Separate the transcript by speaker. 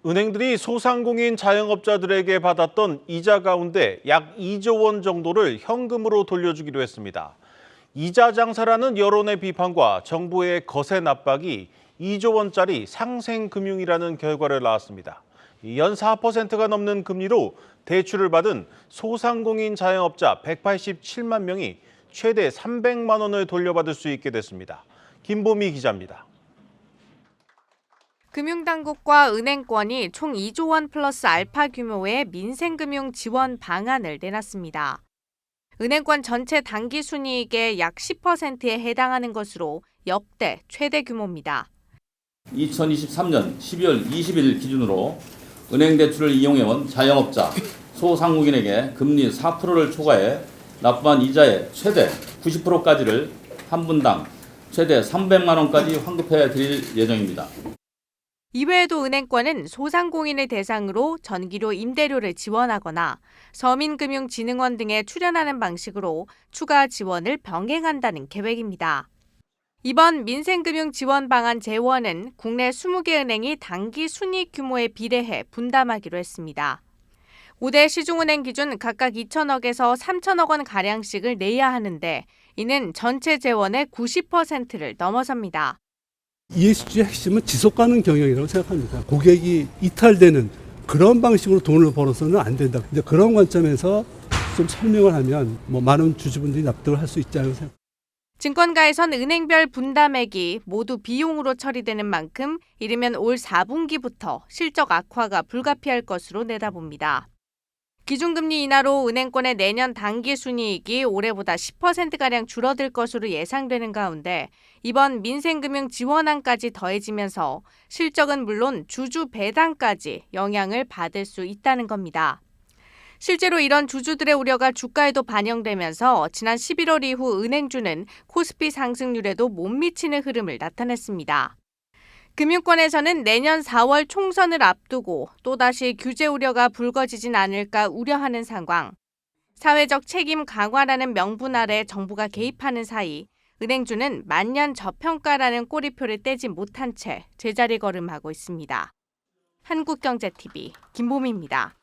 Speaker 1: 은행들이 소상공인 자영업자들에게 받았던 이자 가운데 약 2조 원 정도를 현금으로 돌려주기로 했습니다. 이자 장사라는 여론의 비판과 정부의 거센 압박이 2조 원짜리 상생금융이라는 결과를 낳았습니다. 연 4%가 넘는 금리로 대출을 받은 소상공인 자영업자 187만 명이 최대 300만 원을 돌려받을 수 있게 됐습니다. 김보미 기자입니다.
Speaker 2: 금융당국과 은행권이 총 2조 원 플러스 알파 규모의 민생금융 지원 방안을 내놨습니다. 은행권 전체 당기순이익의 약 10%에 해당하는 것으로 역대 최대 규모입니다.
Speaker 3: 2023년 12월 20일 기준으로 은행 대출을 이용해온 자영업자, 소상공인에게 금리 4%를 초과해 납부한 이자의 최대 90%까지를 한 분당 최대 300만 원까지 환급해 드릴 예정입니다.
Speaker 2: 이외에도 은행권은 소상공인을 대상으로 전기료 임대료를 지원하거나 서민금융진흥원 등에 출연하는 방식으로 추가 지원을 병행한다는 계획입니다. 이번 민생금융 지원 방안 재원은 국내 20개 은행이 당기 순이익 규모에 비례해 분담하기로 했습니다. 5대 시중은행 기준 각각 2천억에서 3천억 원 가량씩을 내야 하는데 이는 전체 재원의 90%를 넘어섭니다.
Speaker 4: ESG의 핵심은 지속 가능 경영이라고 생각합니다. 고객이 이탈되는 그런 방식으로 돈을 벌어서는 안 된다. 근데 그런 관점에서 좀 설명을 하면 많은 주주분들이 납득을 할 수 있지 않을까 생각합니다.
Speaker 2: 증권가에선 은행별 분담액이 모두 비용으로 처리되는 만큼 이르면 올 4분기부터 실적 악화가 불가피할 것으로 내다봅니다. 기준금리 인하로 은행권의 내년 당기순이익이 올해보다 10%가량 줄어들 것으로 예상되는 가운데 이번 민생금융 지원안까지 더해지면서 실적은 물론 주주 배당까지 영향을 받을 수 있다는 겁니다. 실제로 이런 주주들의 우려가 주가에도 반영되면서 지난 11월 이후 은행주는 코스피 상승률에도 못 미치는 흐름을 나타냈습니다. 금융권에서는 내년 4월 총선을 앞두고 또다시 규제 우려가 불거지진 않을까 우려하는 상황. 사회적 책임 강화라는 명분 아래 정부가 개입하는 사이 은행주는 만년 저평가라는 꼬리표를 떼지 못한 채 제자리 걸음하고 있습니다. 한국경제TV 김보미입니다.